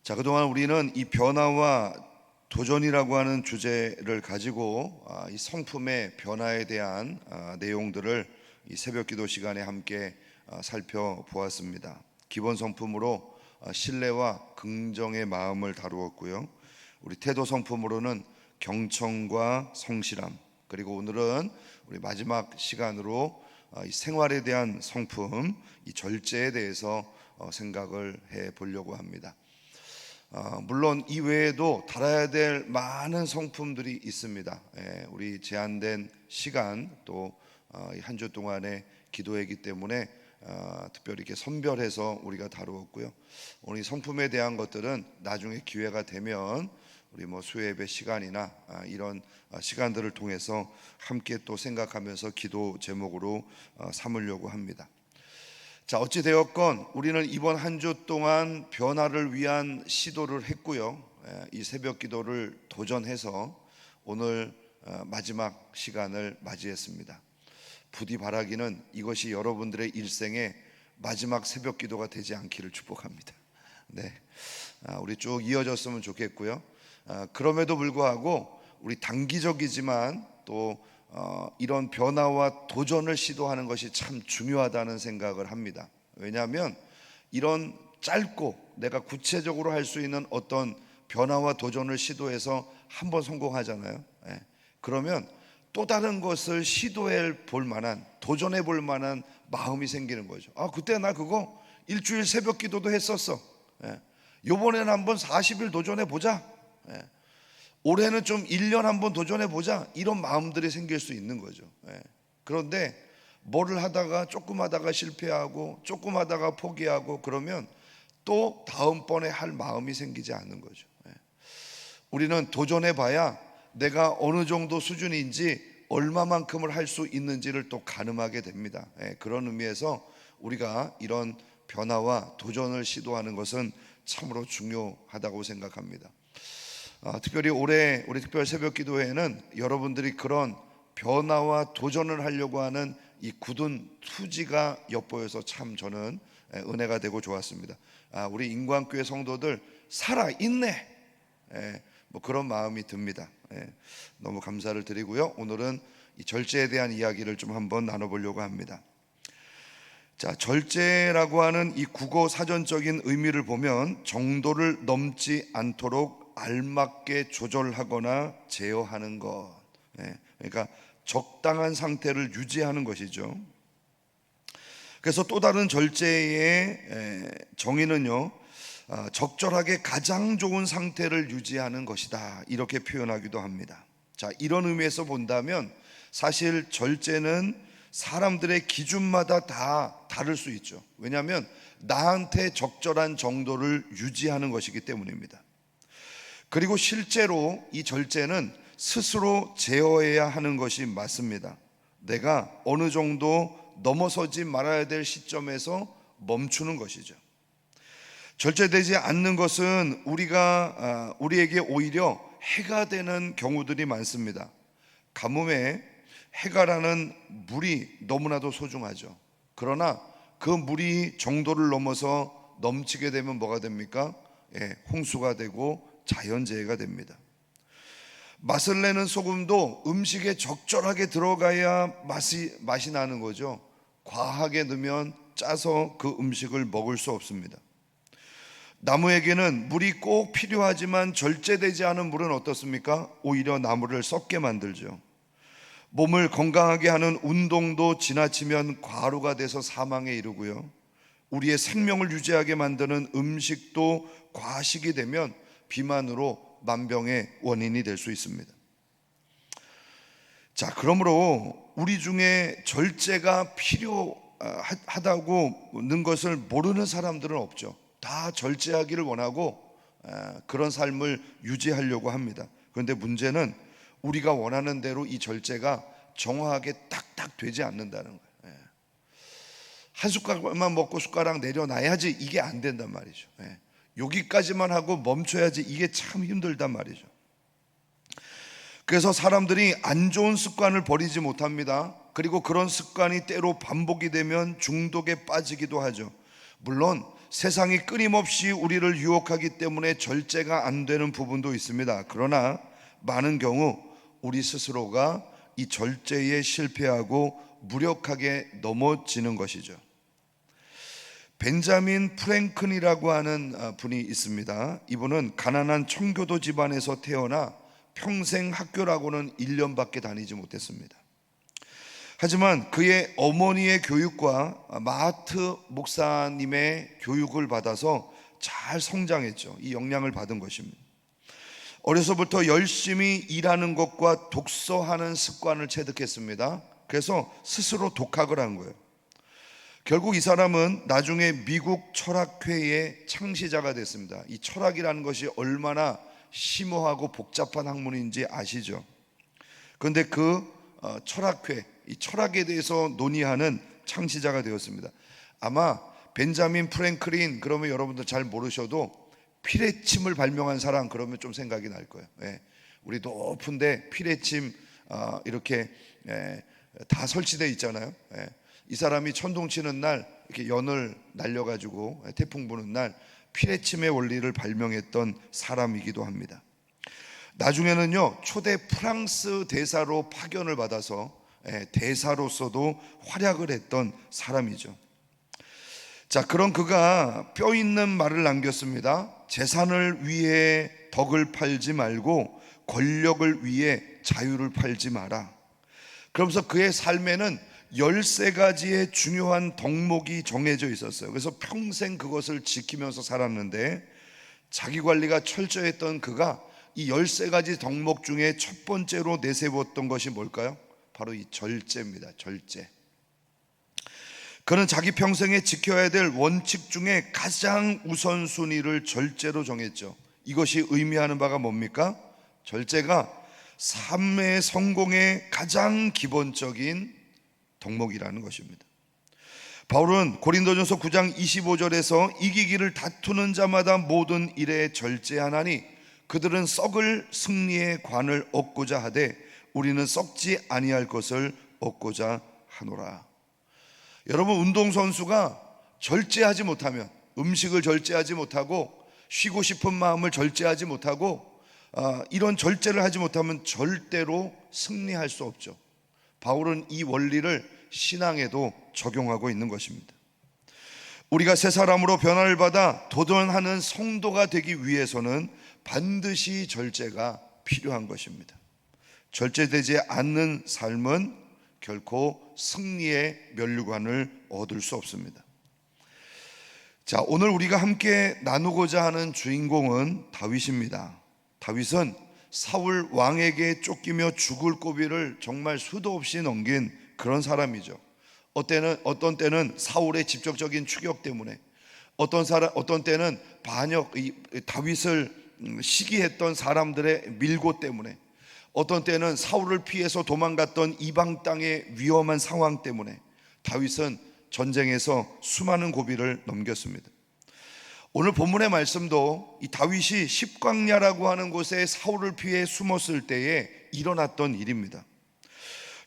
자, 그동안 우리는 이 변화와 도전이라고 하는 주제를 가지고 이 성품의 변화에 대한 내용들을 이 새벽 기도 시간에 함께 살펴보았습니다. 기본 성품으로 신뢰와 긍정의 마음을 다루었고요. 우리 태도 성품으로는 경청과 성실함, 그리고 오늘은 우리 마지막 시간으로 이 생활에 대한 성품, 이 절제에 대해서 생각을 해 보려고 합니다. 물론 이 외에도 달아야 될 많은 성품들이 있습니다. 우리 제한된 시간 또 한 주 동안의 기도이기 때문에 특별히 이렇게 선별해서 우리가 다루었고요. 오늘 이 성품에 대한 것들은 나중에 기회가 되면 우리 수요예배 시간이나 이런 시간들을 통해서 함께 또 생각하면서 기도 제목으로 삼으려고 합니다. 자, 어찌 되었건 우리는 이번 한 주 동안 변화를 위한 시도를 했고요. 이 새벽 기도를 도전해서 오늘 마지막 시간을 맞이했습니다. 부디 바라기는 이것이 여러분들의 일생의 마지막 새벽 기도가 되지 않기를 축복합니다. 네, 우리 쭉 이어졌으면 좋겠고요. 그럼에도 불구하고 우리 단기적이지만 또 이런 변화와 도전을 시도하는 것이 참 중요하다는 생각을 합니다. 왜냐하면 이런 짧고 내가 구체적으로 할 수 있는 어떤 변화와 도전을 시도해서 한번 성공하잖아요. 그러면 또 다른 것을 시도해 볼 만한, 도전해 볼 만한 마음이 생기는 거죠. 그때 나 그거 일주일 새벽 기도도 했었어. 요번에는 한번 40일 도전해 보자. 올해는 좀 1년 한번 도전해 보자, 이런 마음들이 생길 수 있는 거죠. 그런데 뭐를 하다가 조금 하다가 실패하고 조금 하다가 포기하고 그러면 또 다음번에 할 마음이 생기지 않는 거죠. 우리는 도전해 봐야 내가 어느 정도 수준인지 얼마만큼을 할 수 있는지를 또 가늠하게 됩니다. 그런 의미에서 우리가 이런 변화와 도전을 시도하는 것은 참으로 중요하다고 생각합니다. 특별히 올해 우리 특별 새벽 기도회에는 여러분들이 그런 변화와 도전을 하려고 하는 이 굳은 투지가 엿보여서 참 저는 은혜가 되고 좋았습니다. 우리 인광교회 성도들 살아있네, 그런 마음이 듭니다. 너무 감사를 드리고요. 오늘은 이 절제에 대한 이야기를 좀 한번 나눠보려고 합니다. 자, 절제라고 하는 이 국어 사전적인 의미를 보면 정도를 넘지 않도록 알맞게 조절하거나 제어하는 것, 그러니까 적당한 상태를 유지하는 것이죠. 그래서 또 다른 절제의 정의는요, 적절하게 가장 좋은 상태를 유지하는 것이다, 이렇게 표현하기도 합니다. 자, 이런 의미에서 본다면 사실 절제는 사람들의 기준마다 다 다를 수 있죠. 왜냐하면 나한테 적절한 정도를 유지하는 것이기 때문입니다. 그리고 실제로 이 절제는 스스로 제어해야 하는 것이 맞습니다. 내가 어느 정도 넘어서지 말아야 될 시점에서 멈추는 것이죠. 절제되지 않는 것은 우리에게 오히려 해가 되는 경우들이 많습니다. 가뭄에 해가라는 물이 너무나도 소중하죠. 그러나 그 물이 정도를 넘어서 넘치게 되면 뭐가 됩니까? 홍수가 되고 자연재해가 됩니다. 맛을 내는 소금도 음식에 적절하게 들어가야 맛이 나는 거죠. 과하게 넣으면 짜서 그 음식을 먹을 수 없습니다. 나무에게는 물이 꼭 필요하지만 절제되지 않은 물은 어떻습니까? 오히려 나무를 썩게 만들죠. 몸을 건강하게 하는 운동도 지나치면 과로가 돼서 사망에 이르고요. 우리의 생명을 유지하게 만드는 음식도 과식이 되면 비만으로 만병의 원인이 될 수 있습니다. 자, 그러므로 우리 중에 절제가 필요하다고는 것을 모르는 사람들은 없죠. 다 절제하기를 원하고 그런 삶을 유지하려고 합니다. 그런데 문제는 우리가 원하는 대로 이 절제가 정확하게 딱딱 되지 않는다는 거예요. 한 숟가락만 먹고 숟가락 내려놔야지 이게 안 된단 말이죠. 여기까지만 하고 멈춰야지 이게 참 힘들단 말이죠. 그래서 사람들이 안 좋은 습관을 버리지 못합니다. 그리고 그런 습관이 때로 반복이 되면 중독에 빠지기도 하죠. 물론 세상이 끊임없이 우리를 유혹하기 때문에 절제가 안 되는 부분도 있습니다. 그러나 많은 경우 우리 스스로가 이 절제에 실패하고 무력하게 넘어지는 것이죠. 벤자민 프랭클이라고 하는 분이 있습니다. 이분은 가난한 청교도 집안에서 태어나 평생 학교라고는 1년밖에 다니지 못했습니다. 하지만 그의 어머니의 교육과 마하트 목사님의 교육을 받아서 잘 성장했죠. 이 영향을 받은 것입니다. 어려서부터 열심히 일하는 것과 독서하는 습관을 체득했습니다. 그래서 스스로 독학을 한 거예요. 결국 이 사람은 나중에 미국 철학회의 창시자가 됐습니다. 이 철학이라는 것이 얼마나 심오하고 복잡한 학문인지 아시죠? 그런데 그 철학회, 이 철학에 대해서 논의하는 창시자가 되었습니다. 아마 벤자민 프랭클린 그러면 여러분들 잘 모르셔도 피레침을 발명한 사람 그러면 좀 생각이 날 거예요. 우리 높은데 피레침 이렇게 다 설치되어 있잖아요. 이 사람이 천둥 치는 날 이렇게 연을 날려가지고 태풍 부는 날 피레침의 원리를 발명했던 사람이기도 합니다. 나중에는요 초대 프랑스 대사로 파견을 받아서 대사로서도 활약을 했던 사람이죠. 자, 그런 그가 뼈 있는 말을 남겼습니다. 재산을 위해 덕을 팔지 말고 권력을 위해 자유를 팔지 마라. 그러면서 그의 삶에는 13가지의 중요한 덕목이 정해져 있었어요. 그래서 평생 그것을 지키면서 살았는데 자기 관리가 철저했던 그가 이 13가지 덕목 중에 첫 번째로 내세웠던 것이 뭘까요? 바로 이 절제입니다. 절제. 그는 자기 평생에 지켜야 될 원칙 중에 가장 우선순위를 절제로 정했죠. 이것이 의미하는 바가 뭡니까? 절제가 삶의 성공의 가장 기본적인 덕목이라는 것입니다. 바울은 고린도전서 9장 25절에서 이기기를 다투는 자마다 모든 일에 절제하나니 그들은 썩을 승리의 관을 얻고자 하되 우리는 썩지 아니할 것을 얻고자 하노라. 여러분, 운동선수가 절제하지 못하면, 음식을 절제하지 못하고 쉬고 싶은 마음을 절제하지 못하고 이런 절제를 하지 못하면 절대로 승리할 수 없죠. 바울은 이 원리를 신앙에도 적용하고 있는 것입니다. 우리가 새 사람으로 변화를 받아 도전하는 성도가 되기 위해서는 반드시 절제가 필요한 것입니다. 절제되지 않는 삶은 결코 승리의 면류관을 얻을 수 없습니다. 자, 오늘 우리가 함께 나누고자 하는 주인공은 다윗입니다. 다윗은 사울 왕에게 쫓기며 죽을 고비를 정말 수도 없이 넘긴 그런 사람이죠. 어떤 때는 사울의 직접적인 추격 때문에, 어떤 때는 반역, 다윗을 시기했던 사람들의 밀고 때문에, 어떤 때는 사울을 피해서 도망갔던 이방 땅의 위험한 상황 때문에 다윗은 전쟁에서 수많은 고비를 넘겼습니다. 오늘 본문의 말씀도 이 다윗이 십광야라고 하는 곳에 사울을 피해 숨었을 때에 일어났던 일입니다.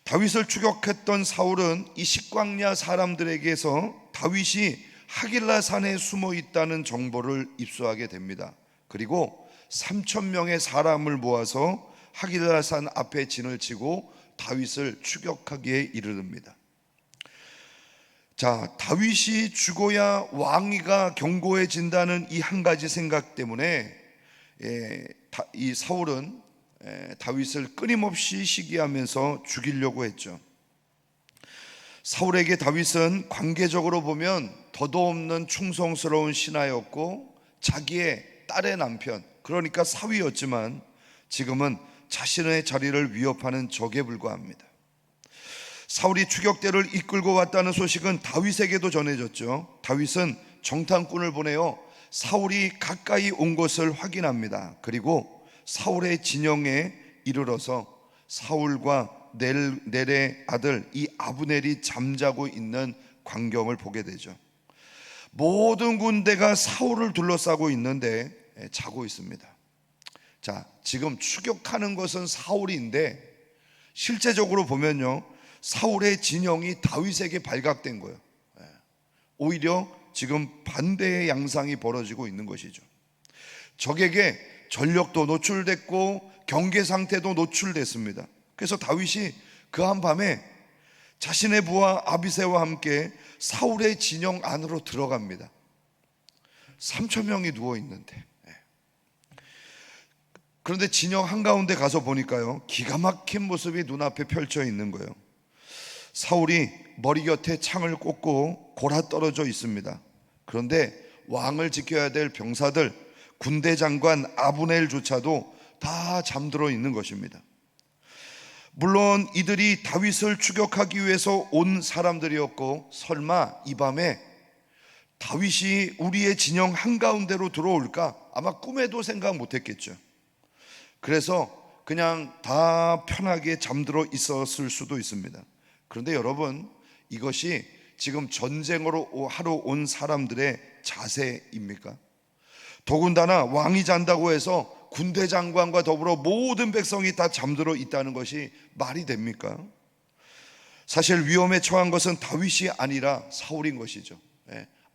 다윗을 추격했던 사울은 이 십광야 사람들에게서 다윗이 하길라 산에 숨어 있다는 정보를 입수하게 됩니다. 그리고 3,000명의 사람을 모아서 하길라 산 앞에 진을 치고 다윗을 추격하기에 이르릅니다. 자, 다윗이 죽어야 왕위가 견고해진다는 이 한 가지 생각 때문에 이 사울은 다윗을 끊임없이 시기하면서 죽이려고 했죠. 사울에게 다윗은 관계적으로 보면 더도 없는 충성스러운 신하였고 자기의 딸의 남편, 그러니까 사위였지만 지금은 자신의 자리를 위협하는 적에 불과합니다. 사울이 추격대를 이끌고 왔다는 소식은 다윗에게도 전해졌죠. 다윗은 정탐꾼을 보내어 사울이 가까이 온 것을 확인합니다. 그리고 사울의 진영에 이르러서 사울과 넬의 아들 이 아브넬이 잠자고 있는 광경을 보게 되죠. 모든 군대가 사울을 둘러싸고 있는데 자고 있습니다. 자, 지금 추격하는 것은 사울인데 실제적으로 보면요, 사울의 진영이 다윗에게 발각된 거예요. 오히려 지금 반대의 양상이 벌어지고 있는 것이죠. 적에게 전력도 노출됐고 경계 상태도 노출됐습니다. 그래서 다윗이 그 한밤에 자신의 부하 아비새와 함께 사울의 진영 안으로 들어갑니다. 3,000명이 누워 있는데, 그런데 진영 한가운데 가서 보니까요, 기가 막힌 모습이 눈앞에 펼쳐 있는 거예요. 사울이 머리 곁에 창을 꽂고 골아 떨어져 있습니다. 그런데 왕을 지켜야 될 병사들, 군대 장관 아브넬조차도 다 잠들어 있는 것입니다. 물론 이들이 다윗을 추격하기 위해서 온 사람들이었고, 설마 이 밤에 다윗이 우리의 진영 한가운데로 들어올까? 아마 꿈에도 생각 못했겠죠. 그래서 그냥 다 편하게 잠들어 있었을 수도 있습니다. 그런데 여러분, 이것이 지금 전쟁으로 하러 온 사람들의 자세입니까? 더군다나 왕이 잔다고 해서 군대 장관과 더불어 모든 백성이 다 잠들어 있다는 것이 말이 됩니까? 사실 위험에 처한 것은 다윗이 아니라 사울인 것이죠.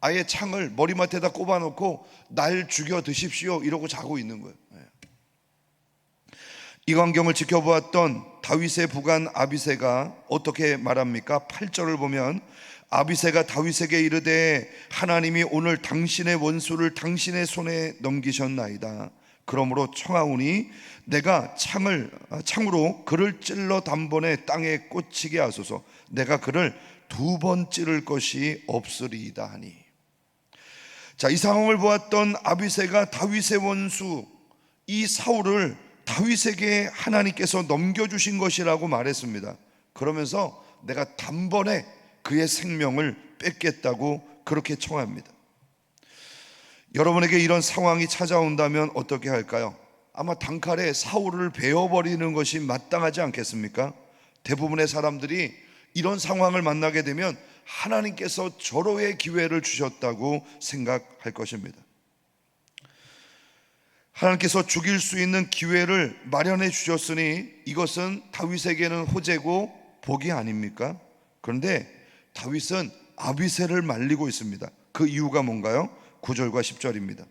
아예 창을 머리맡에다 꼽아놓고 날 죽여 드십시오 이러고 자고 있는 거예요. 이 광경을 지켜보았던 다윗의 부관 아비새가 어떻게 말합니까? 8절을 보면 아비새가 다윗에게 이르되 하나님이 오늘 당신의 원수를 당신의 손에 넘기셨나이다. 그러므로 청하오니 내가 창으로 그를 찔러 단번에 땅에 꽂히게 하소서. 내가 그를 2번 찌를 것이 없으리이다 하니. 자, 이 상황을 보았던 아비새가 다윗의 원수 이 사울을 다윗에게 하나님께서 넘겨주신 것이라고 말했습니다. 그러면서 내가 단번에 그의 생명을 뺏겠다고 그렇게 청합니다. 여러분에게 이런 상황이 찾아온다면 어떻게 할까요? 아마 단칼에 사울을 베어버리는 것이 마땅하지 않겠습니까? 대부분의 사람들이 이런 상황을 만나게 되면 하나님께서 절호의 기회를 주셨다고 생각할 것입니다. 하나님께서 죽일 수 있는 기회를 마련해 주셨으니 이것은 다윗에게는 호재고 복이 아닙니까? 그런데 다윗은 아비새를 말리고 있습니다. 그 이유가 뭔가요? 9절과 10절입니다.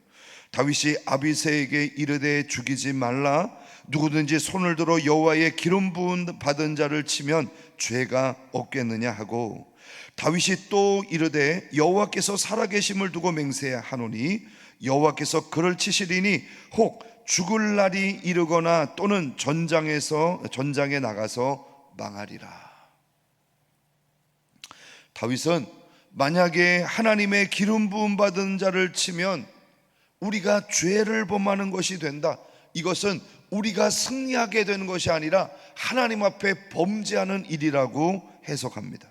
다윗이 아비새에게 이르되 죽이지 말라. 누구든지 손을 들어 여호와의 기름 부음 받은 자를 치면 죄가 없겠느냐 하고, 다윗이 또 이르되 여호와께서 살아계심을 두고 맹세하노니 여호와께서 그를 치시리니 혹 죽을 날이 이르거나 또는 전장에 나가서 망하리라. 다윗은 만약에 하나님의 기름 부음 받은 자를 치면 우리가 죄를 범하는 것이 된다. 이것은 우리가 승리하게 되는 것이 아니라 하나님 앞에 범죄하는 일이라고 해석합니다.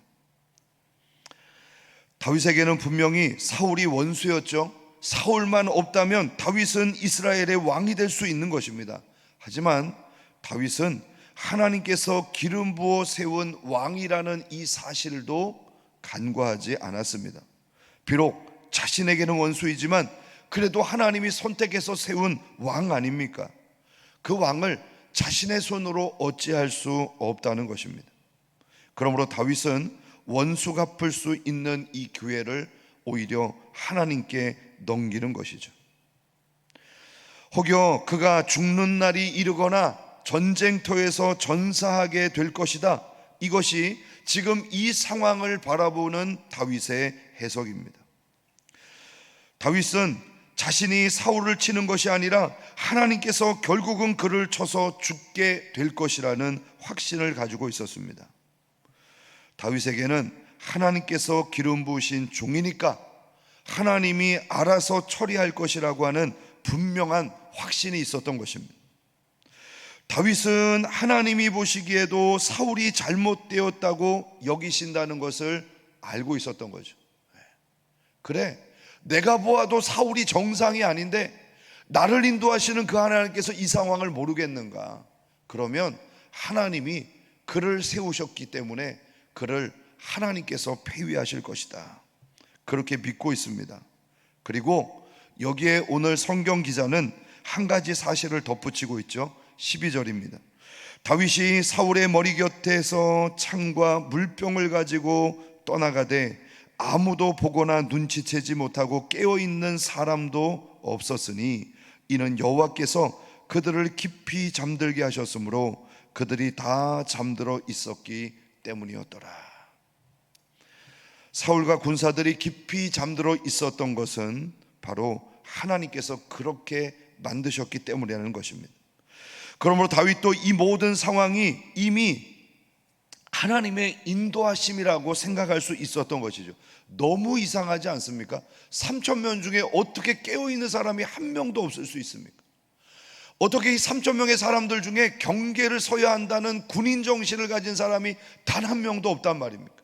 다윗에게는 분명히 사울이 원수였죠. 사울만 없다면 다윗은 이스라엘의 왕이 될 수 있는 것입니다. 하지만 다윗은 하나님께서 기름 부어 세운 왕이라는 이 사실도 간과하지 않았습니다. 비록 자신에게는 원수이지만 그래도 하나님이 선택해서 세운 왕 아닙니까? 그 왕을 자신의 손으로 어찌할 수 없다는 것입니다. 그러므로 다윗은 원수 갚을 수 있는 이 기회를 오히려 하나님께 넘기는 것이죠. 혹여 그가 죽는 날이 이르거나 전쟁터에서 전사하게 될 것이다. 이것이 지금 이 상황을 바라보는 다윗의 해석입니다. 다윗은 자신이 사울을 치는 것이 아니라 하나님께서 결국은 그를 쳐서 죽게 될 것이라는 확신을 가지고 있었습니다. 다윗에게는 하나님께서 기름 부으신 종이니까 하나님이 알아서 처리할 것이라고 하는 분명한 확신이 있었던 것입니다. 다윗은 하나님이 보시기에도 사울이 잘못되었다고 여기신다는 것을 알고 있었던 거죠. 그래, 내가 보아도 사울이 정상이 아닌데 나를 인도하시는 그 하나님께서 이 상황을 모르겠는가? 그러면 하나님이 그를 세우셨기 때문에 그를 하나님께서 폐위하실 것이다. 그렇게 믿고 있습니다. 그리고 여기에 오늘 성경 기자는 한 가지 사실을 덧붙이고 있죠. 12절입니다. 다윗이 사울의 머리 곁에서 창과 물병을 가지고 떠나가되 아무도 보거나 눈치채지 못하고 깨어있는 사람도 없었으니 이는 여호와께서 그들을 깊이 잠들게 하셨으므로 그들이 다 잠들어 있었기 때문이었더라. 사울과 군사들이 깊이 잠들어 있었던 것은 바로 하나님께서 그렇게 만드셨기 때문이라는 것입니다. 그러므로 다윗도 이 모든 상황이 이미 하나님의 인도하심이라고 생각할 수 있었던 것이죠. 너무 이상하지 않습니까? 3,000명 중에 어떻게 깨어있는 사람이 한 명도 없을 수 있습니까? 어떻게 이 3,000명의 사람들 중에 경계를 서야 한다는 군인 정신을 가진 사람이 단 한 명도 없단 말입니까?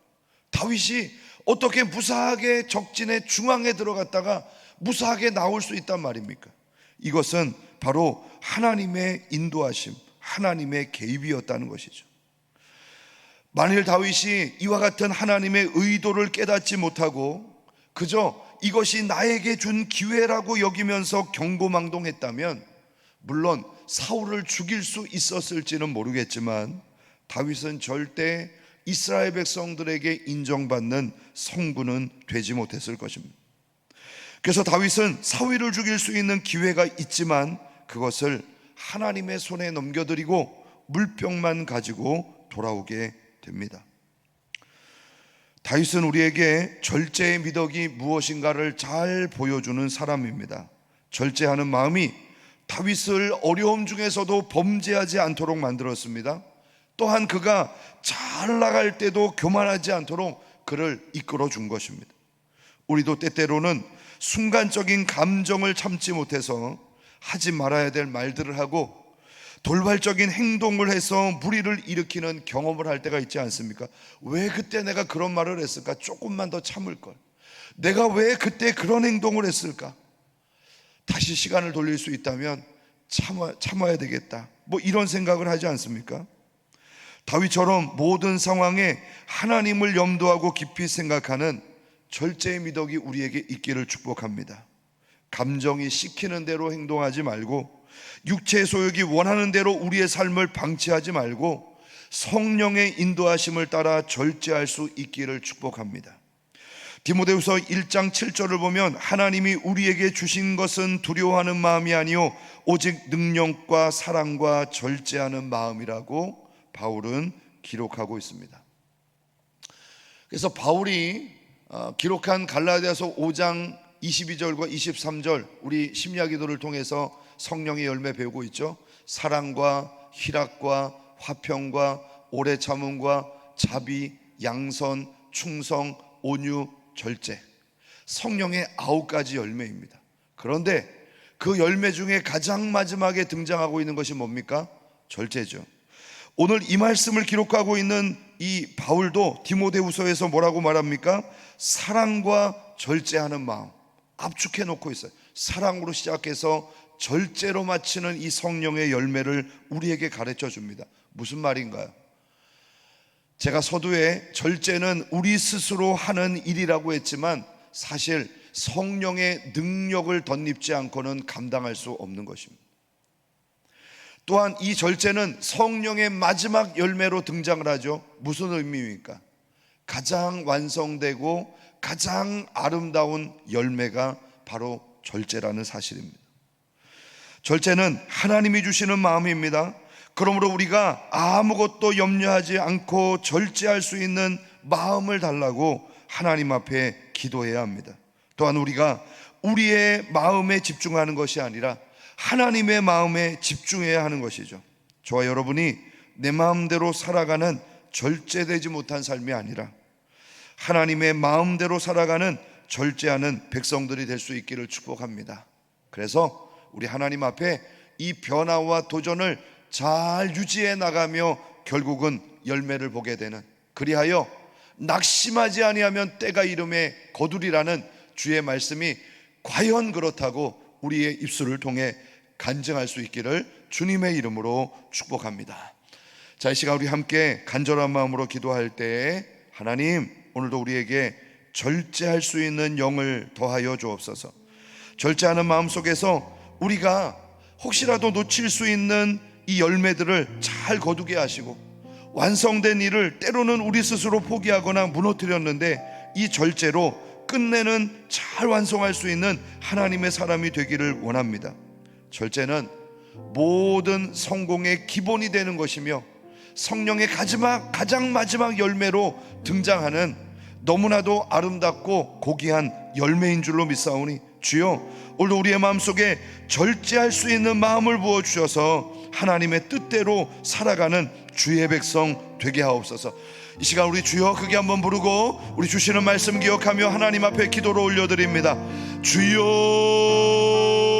다윗이 어떻게 무사하게 적진의 중앙에 들어갔다가 무사하게 나올 수 있단 말입니까? 이것은 바로 하나님의 인도하심, 하나님의 개입이었다는 것이죠. 만일 다윗이 이와 같은 하나님의 의도를 깨닫지 못하고 그저 이것이 나에게 준 기회라고 여기면서 경고망동했다면 물론 사울을 죽일 수 있었을지는 모르겠지만 다윗은 절대 이스라엘 백성들에게 인정받는 성군은 되지 못했을 것입니다. 그래서 다윗은 사울을 죽일 수 있는 기회가 있지만 그것을 하나님의 손에 넘겨드리고 물병만 가지고 돌아오게 됩니다. 다윗은 우리에게 절제의 미덕이 무엇인가를 잘 보여주는 사람입니다. 절제하는 마음이 다윗을 어려움 중에서도 범죄하지 않도록 만들었습니다. 또한 그가 잘 나갈 때도 교만하지 않도록 그를 이끌어 준 것입니다. 우리도 때때로는 순간적인 감정을 참지 못해서 하지 말아야 될 말들을 하고 돌발적인 행동을 해서 무리를 일으키는 경험을 할 때가 있지 않습니까? 왜 그때 내가 그런 말을 했을까? 조금만 더 참을걸. 내가 왜 그때 그런 행동을 했을까? 다시 시간을 돌릴 수 있다면 참아야 되겠다, 뭐 이런 생각을 하지 않습니까? 다윗처럼 모든 상황에 하나님을 염두하고 깊이 생각하는 절제의 미덕이 우리에게 있기를 축복합니다. 감정이 시키는 대로 행동하지 말고 육체의 소욕이 원하는 대로 우리의 삶을 방치하지 말고 성령의 인도하심을 따라 절제할 수 있기를 축복합니다. 디모데후서 1장 7절을 보면 하나님이 우리에게 주신 것은 두려워하는 마음이 아니요 오직 능력과 사랑과 절제하는 마음이라고 바울은 기록하고 있습니다. 그래서 바울이 기록한 갈라디아서 5장 22절과 23절 우리 심야기도를 통해서 성령의 열매 배우고 있죠. 사랑과 희락과 화평과 오래 참음과 자비, 양선, 충성, 온유, 절제, 성령의 9가지 열매입니다. 그런데 그 열매 중에 가장 마지막에 등장하고 있는 것이 뭡니까? 절제죠. 오늘 이 말씀을 기록하고 있는 이 바울도 디모데후서에서 뭐라고 말합니까? 사랑과 절제하는 마음 압축해 놓고 있어요. 사랑으로 시작해서 절제로 마치는 이 성령의 열매를 우리에게 가르쳐 줍니다. 무슨 말인가요? 제가 서두에 절제는 우리 스스로 하는 일이라고 했지만 사실 성령의 능력을 덧입지 않고는 감당할 수 없는 것입니다. 또한 이 절제는 성령의 마지막 열매로 등장을 하죠. 무슨 의미입니까? 가장 완성되고 가장 아름다운 열매가 바로 절제라는 사실입니다. 절제는 하나님이 주시는 마음입니다. 그러므로 우리가 아무것도 염려하지 않고 절제할 수 있는 마음을 달라고 하나님 앞에 기도해야 합니다. 또한 우리가 우리의 마음에 집중하는 것이 아니라 하나님의 마음에 집중해야 하는 것이죠. 저와 여러분이 내 마음대로 살아가는 절제되지 못한 삶이 아니라 하나님의 마음대로 살아가는 절제하는 백성들이 될 수 있기를 축복합니다. 그래서 우리 하나님 앞에 이 변화와 도전을 잘 유지해 나가며 결국은 열매를 보게 되는, 그리하여 낙심하지 아니하면 때가 이름에 거두리라는 주의 말씀이 과연 그렇다고 우리의 입술을 통해 간증할 수 있기를 주님의 이름으로 축복합니다. 자, 이 시간 우리 함께 간절한 마음으로 기도할 때에 하나님, 오늘도 우리에게 절제할 수 있는 영을 더하여 주옵소서. 절제하는 마음 속에서 우리가 혹시라도 놓칠 수 있는 이 열매들을 잘 거두게 하시고 완성된 일을 때로는 우리 스스로 포기하거나 무너뜨렸는데 이 절제로 끝내는 잘 완성할 수 있는 하나님의 사람이 되기를 원합니다. 절제는 모든 성공의 기본이 되는 것이며 성령의 가장 마지막 열매로 등장하는 너무나도 아름답고 고귀한 열매인 줄로 믿사오니 주여, 오늘도 우리의 마음속에 절제할 수 있는 마음을 부어주셔서 하나님의 뜻대로 살아가는 주의 백성 되게 하옵소서. 이 시간 우리 주여 크게 한번 부르고 우리 주시는 말씀 기억하며 하나님 앞에 기도로 올려드립니다. 주여